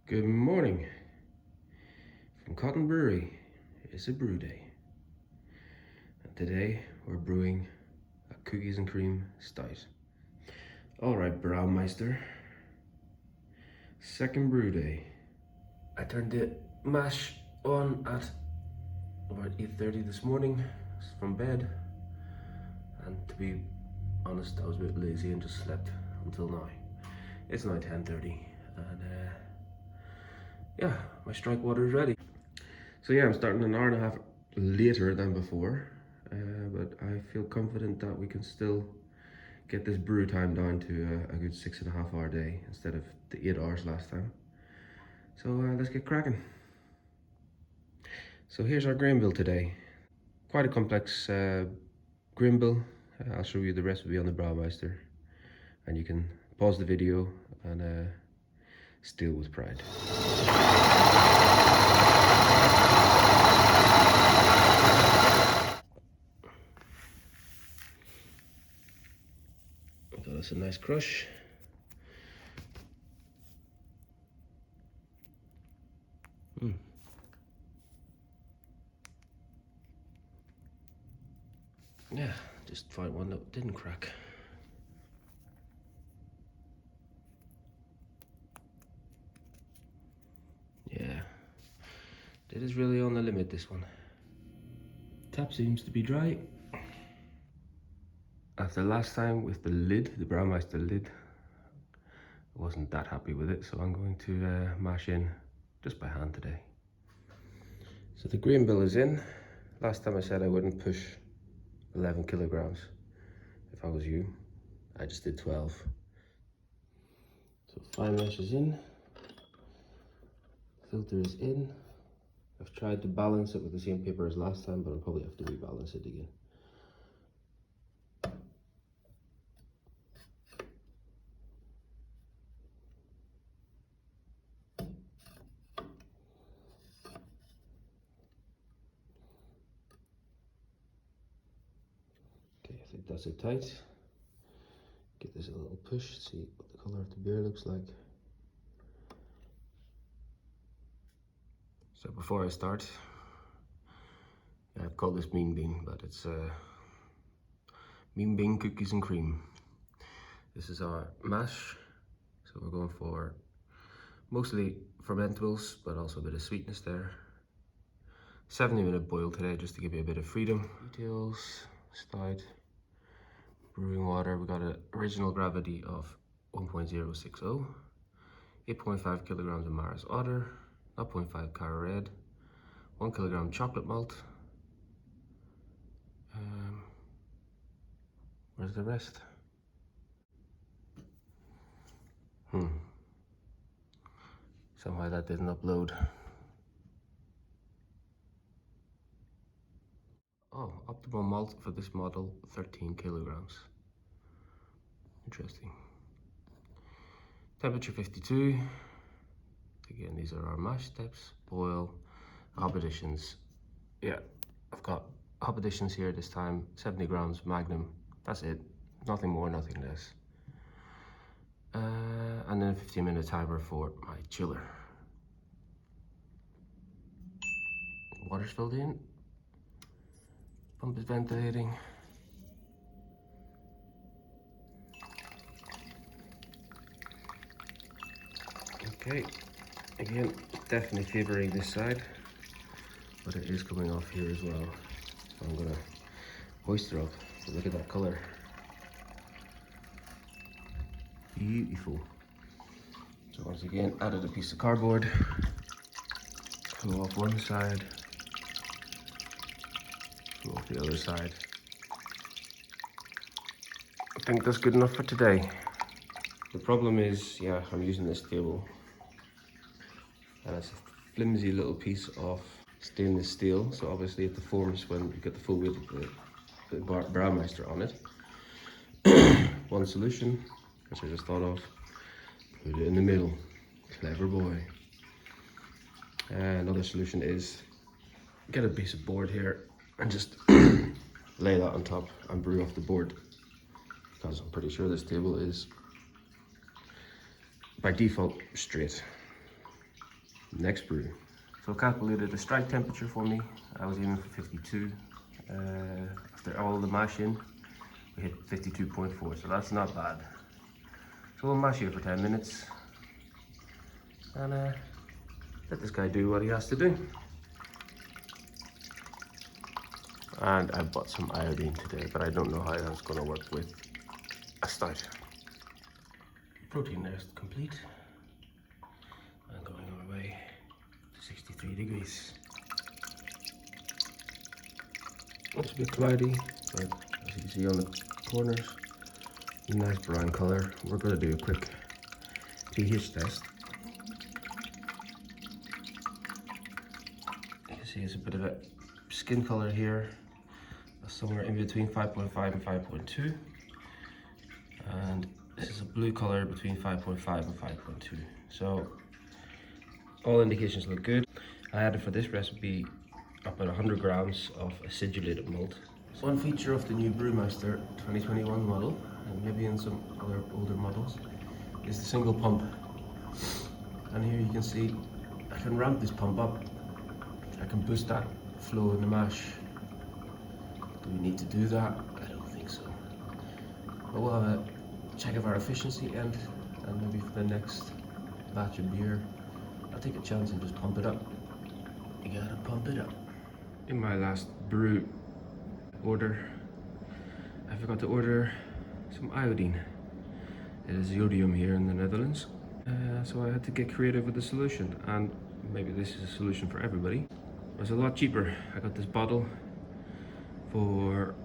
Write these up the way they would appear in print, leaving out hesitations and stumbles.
Good morning from Cotton Brewery. It's a brew day. And today we're brewing a cookies and cream stout. Alright, Braumeister. Second brew day. I turned the mash on at about 8:30 this morning from bed. And to be honest, I was a bit lazy and just slept until now. It's now 10:30 and yeah, my strike water is ready. So yeah, I'm starting an hour and a half later than before, but I feel confident that we can still get this brew time down to a good 6.5 hour day instead of the 8 hours last time. So let's get cracking. So here's our grain bill today. Quite a complex grain bill. I'll show you the recipe on the Braumeister, and you can pause the video and steal with pride. Got us a nice crush. Yeah, just find one that didn't crack. Yeah, it is really on the limit, this one. Tap seems to be dry. After last time with the lid, the Braumeister lid, I wasn't that happy with it, so I'm going to mash in just by hand today. So the grain bill is in. Last time I said I wouldn't push 11 kilograms if I was you. I just did 12. So fine mesh is in. Filter is in. I've tried to balance it with the same paper as last time, but I'll probably have to rebalance it again. Okay, I think that's it tight. Give this a little push, see what the color of the beer looks like. So before I start, I've called this Mean Bean, but it's Mean Bean cookies and cream. This is our mash, so we're going for mostly fermentables, but also a bit of sweetness there. 70-minute boil today, just to give you a bit of freedom. Details, stout, brewing water. We got an original gravity of 1.060, 8.5 kilograms of Maris Otter, 0.5 Cara Red, 1 kilogram chocolate malt. Where's the rest? Somehow that didn't upload. Oh, optimal malt for this model, 13 kilograms. Interesting. Temperature 52. Again, these are our mash steps. Boil, hop additions. Yeah, I've got hop additions here this time, 70 grams Magnum. That's it. Nothing more, nothing less. And then a 15-minute timer for my chiller. Water's filled in. Pump is ventilating. Okay, again, definitely favoring this side, but it is coming off here as well. So I'm gonna hoist her up. But look at that color. Beautiful. So once again, added a piece of cardboard. Go off one side. Go off the other side. I think that's good enough for today. The problem is, yeah, I'm using this table, and it's a flimsy little piece of stainless steel, so obviously it deforms when you get the full weight of the Braumeister on it. One solution, which I just thought of, put it in the middle. Clever boy. Another solution is get a piece of board here and just lay that on top and brew off the board, because I'm pretty sure this table is by default straight. Next brew. So I calculated the strike temperature for me. I was aiming for 52. After all the mash in, we hit 52.4, so that's not bad. So we'll mash here for 10 minutes and let this guy do what he has to do. And I bought some iodine today, but I don't know how that's going to work with a stout. Protein nest complete. And going our way to 63 degrees. It's a bit cloudy, but as you can see on the corners, nice brown color. We're going to do a quick pH test. You can see it's a bit of a skin color here, somewhere in between 5.5 and 5.2, and this is a blue color between 5.5 and 5.2. So all indications look good. I added for this recipe about 100 grams of acidulated malt. One feature of the new Braumeister 2021 model, and maybe in some other older models, is the single pump. And here you can see I can ramp this pump up. I can boost that flow in the mash. Do we need to do that? I don't think so. But we'll have a check of our efficiency and maybe for the next batch of beer, I'll take a chance and just pump it up. You gotta pump it up. In my last brew order, I forgot to order some iodine. It is Jodium here in the Netherlands. So I had to get creative with the solution, and maybe this is a solution for everybody. It was a lot cheaper. I got this bottle for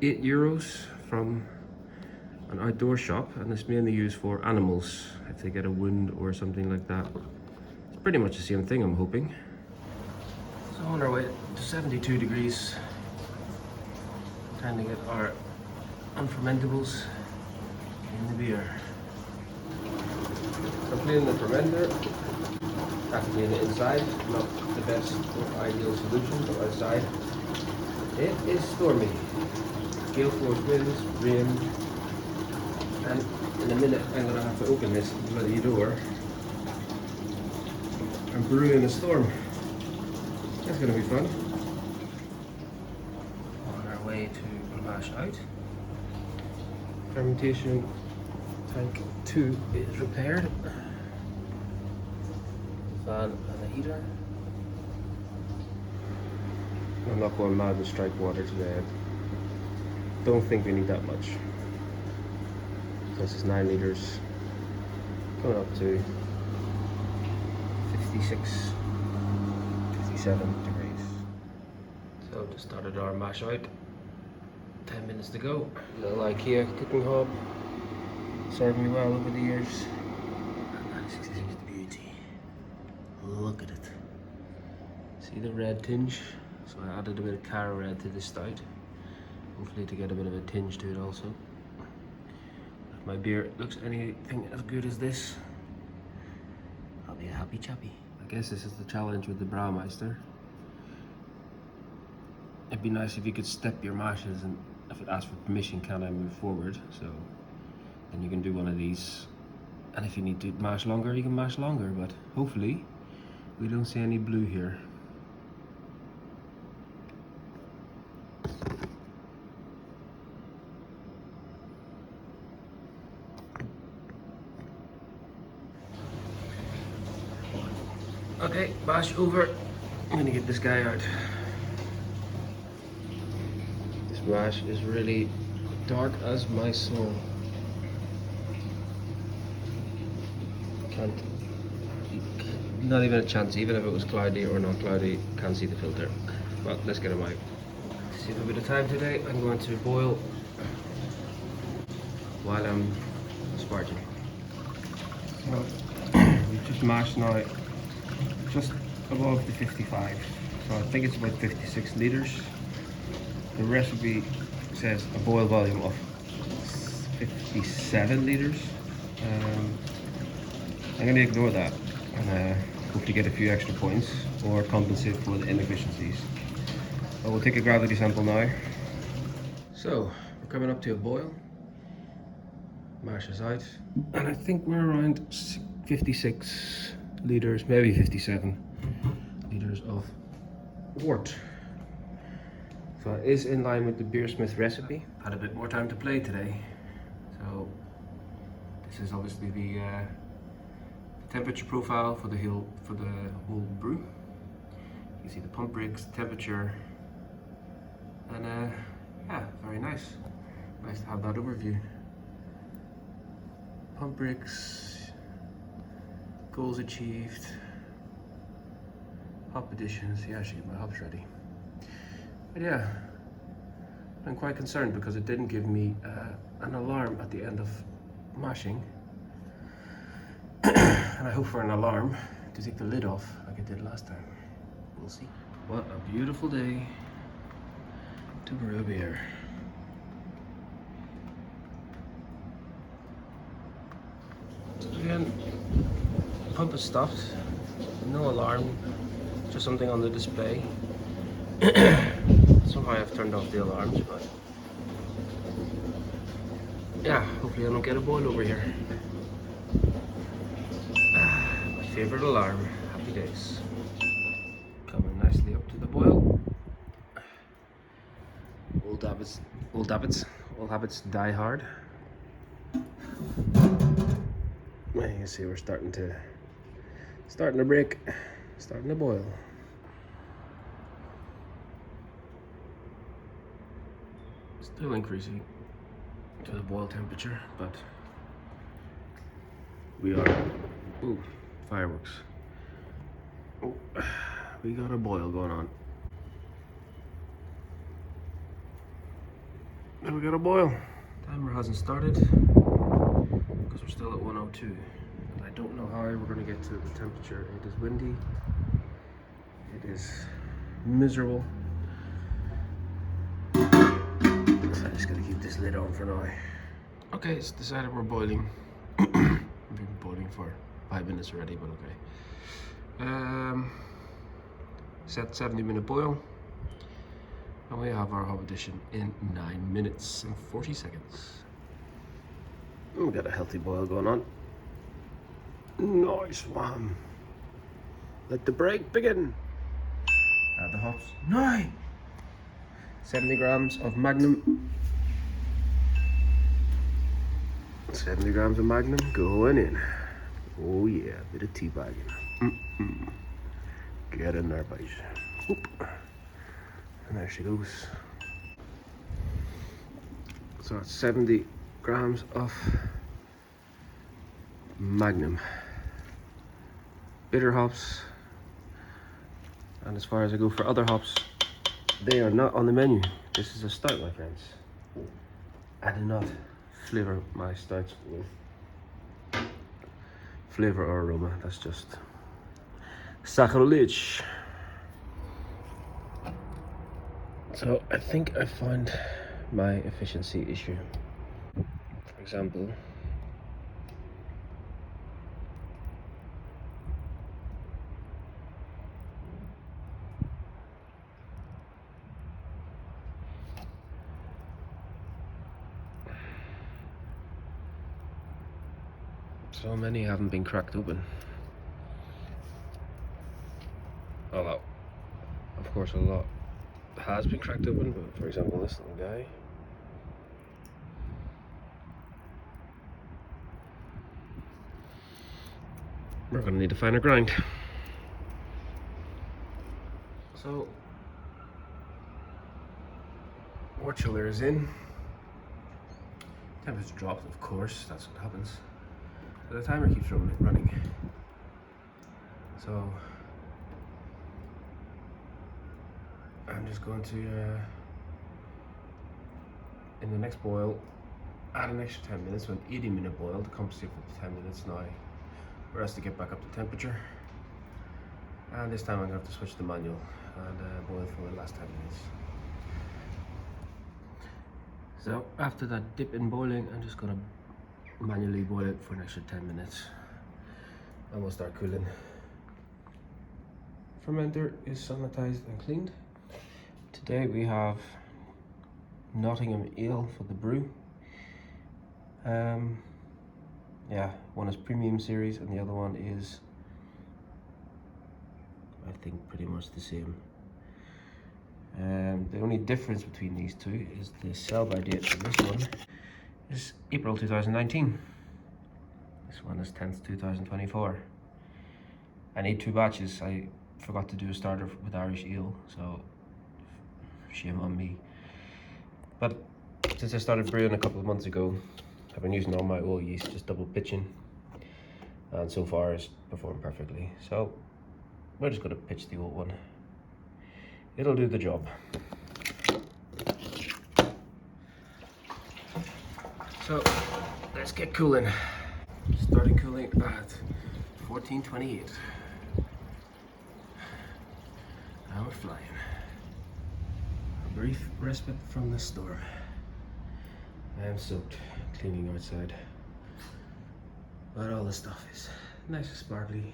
€8 from an outdoor shop, and it's mainly used for animals if they get a wound or something like that. It's pretty much the same thing, I'm hoping. So on our way to 72 degrees, trying to get our unfermentables in the beer. So cleaning the fermenter, have to clean it inside, not the best or ideal solution, but outside. It is stormy. Gale force winds, rain, and in a minute I'm gonna have to open this bloody door and brew in a storm. That's gonna be fun. On our way to mash out. Fermentation tank 2 is repaired. The fan and the heater. I'm not going mad with strike water today. I don't think we need that much. This is 9 litres, going up to 56, 57 degrees. So just started our mash out. 10 minutes to go. Little IKEA cooking hob, served me well over the years. And that's the beauty. Look at it. See the red tinge? So I added a bit of Cara red to this stout, hopefully to get a bit of a tinge to it also. If my beer looks anything as good as this, I'll be a happy chappy. I guess this is the challenge with the Braumeister. It'd be nice if you could step your mashes, and if it asks for permission, can I move forward? So then you can do one of these, and if you need to mash longer, you can mash longer, but hopefully we don't see any blue here. Okay, mash over. I'm gonna get this guy out. This mash is really dark as my soul. Not even a chance, even if it was cloudy or not cloudy, can't see the filter. Well, let's get him out. To save a bit of time today, I'm going to boil while I'm sparging. So, we've just mashed now just above the 55, so I think it's about 56 litres. The recipe says a boil volume of 57 litres. I'm going to ignore that and hope to get a few extra points or compensate for the inefficiencies. But we'll take a gravity sample now. So we're coming up to a boil. Mash is out, and I think we're around 56 liters, maybe 57 liters of wort. So it is in line with the Beersmith recipe. Had a bit more time to play today, so this is obviously the temperature profile for the whole brew. You see the pump rigs, temperature, and yeah, very nice. Nice to have that overview. Pump rigs, goals achieved, hop additions. Yeah, I should get my hops ready. But yeah, I'm quite concerned because it didn't give me an alarm at the end of mashing. And I hope for an alarm to take the lid off like I did last time. We'll see. What a beautiful day to brew a beer. So again, pump is stopped. No alarm, just something on the display. Somehow I've turned off the alarms, but yeah, hopefully I don't get a boil over here. My favorite alarm. Happy days. Coming nicely up to the boil. Old habits die hard. Well, you can see we're starting to break, starting to boil. Still increasing to the boil temperature, but we are, ooh, fireworks. Oh, we got a boil going on. And we got a boil. Timer hasn't started because we're still at 102. And I don't know how we're going to get to the temperature. It is windy. It is miserable. So I just got to keep this lid on for now. Okay, it's decided we're boiling. We've been boiling for 5 minutes already, but okay. Set 70-minute boil. And we have our hop addition in 9 minutes and 40 seconds. We got a healthy boil going on. Nice one. Let the break begin. Add the hops. 70 grams of Magnum. 70 grams of Magnum going in. Oh yeah, bit of teabagging. Get in there, buddies. Oop. And there she goes. So it's 70 grams of Magnum. Bitter hops. And as far as I go for other hops, they are not on the menu. This is a stout, my friends. I do not flavor my stouts with flavor or aroma. That's just sacrilege. So I think I found my efficiency issue. For example, so many haven't been cracked open. Although, of course, a lot has been cracked open, but for example, this little guy. We're going to need a finer grind. So, wort chiller is in. Temperature dropped, of course, that's what happens. But the timer keeps running. So, I'm just going to, in the next boil, add an extra 10 minutes, so an 80-minute boil to compensate for the 10 minutes now for us to get back up to temperature. And this time I'm going to have to switch to manual and boil for the last 10 minutes. So after that dip in boiling, I'm just going to manually boil it for an extra 10 minutes and we'll start cooling. Fermenter is sanitized and cleaned. Today we have Nottingham Ale for the brew. Yeah, one is premium series and the other one is I think pretty much the same. The only difference between these two is the sell-by date for this one is April 2019. This one is 10th 2024. I need 2 batches. I forgot to do a starter with Irish eel, so shame on me. But since I started brewing a couple of months ago, I've been using all my old yeast, just double pitching, and so far it's performed perfectly. So we're just going to pitch the old one. It'll do the job. So let's get cooling. Starting cooling at 1428. Now we're flying. A brief respite from the storm. I am soaked cleaning outside, but all the stuff is nice and sparkly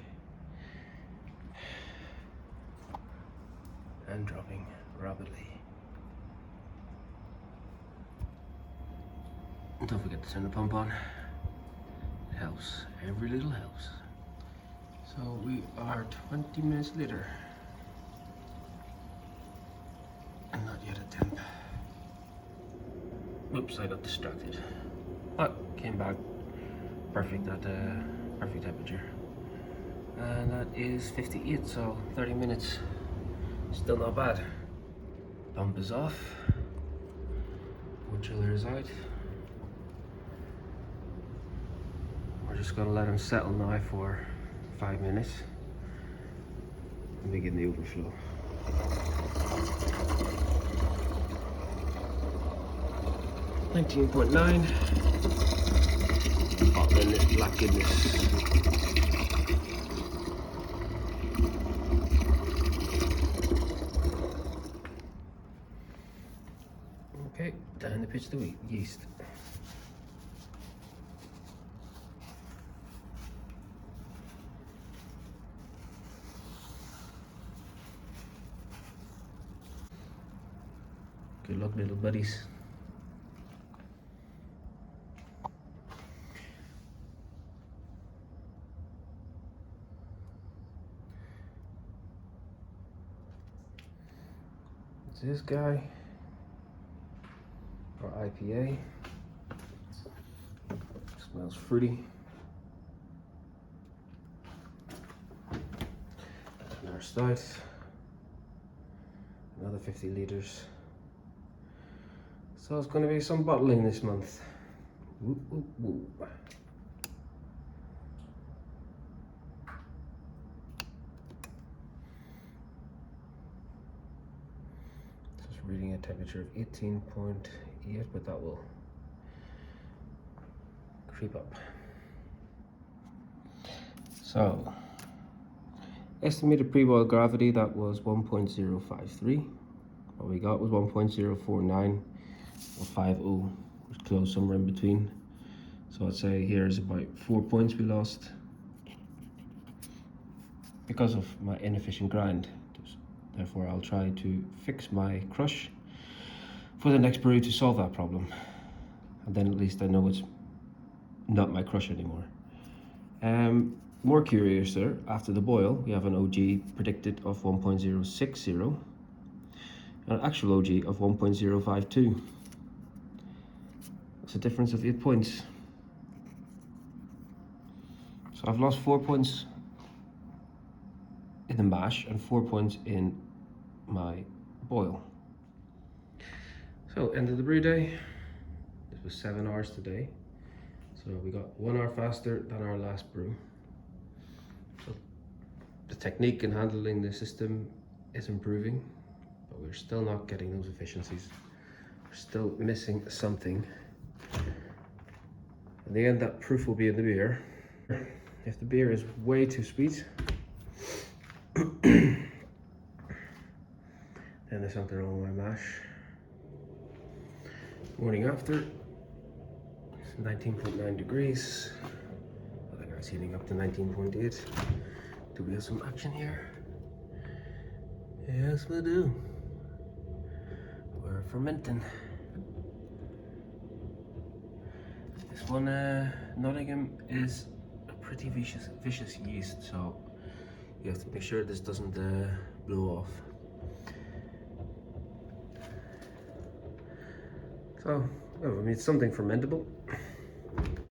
and dropping rapidly. And don't forget to turn the pump on. It helps, every little helps. So we are 20 minutes later and not yet at temp. Oops, I got distracted. But came back perfect at perfect temperature. And that is 58, so 30 minutes. Still not bad. Pump is off. Wood chiller is out. We're just gonna let them settle now for 5 minutes and begin the overflow. $19.9. Oh, then this black goodness. Okay, time to pitch the yeast. Good luck, little buddies. It's this guy, our IPA. Smells fruity. And our stout, another 50 liters. So it's going to be some bottling this month. Woo, woo, woo. Just reading a temperature of 18.8, but that will creep up. So, estimated pre-boil gravity, that was 1.053. What we got was 1.049. Or 5.0, which close somewhere in between. So I'd say here is about 4 points we lost because of my inefficient grind. Therefore, I'll try to fix my crush for the next brew to solve that problem, and then at least I know it's not my crush anymore. More curious there, after the boil, we have an OG predicted of 1.060 and an actual OG of 1.052. It's a difference of 8 points. So I've lost 4 points in the mash and 4 points in my boil. So end of the brew day. This was 7 hours today. So we got 1 hour faster than our last brew. So the technique in handling the system is improving, but we're still not getting those efficiencies. We're still missing something. In the end, that proof will be in the beer. If the beer is way too sweet, then there's something wrong with my mash. Morning after, it's 19.9 degrees. I think I was heating up to 19.8. Do we have some action here? Yes, we do. We're fermenting. This one, Nottingham, is a pretty vicious yeast, so you have to make sure this doesn't blow off. So, oh, I mean, it's something fermentable.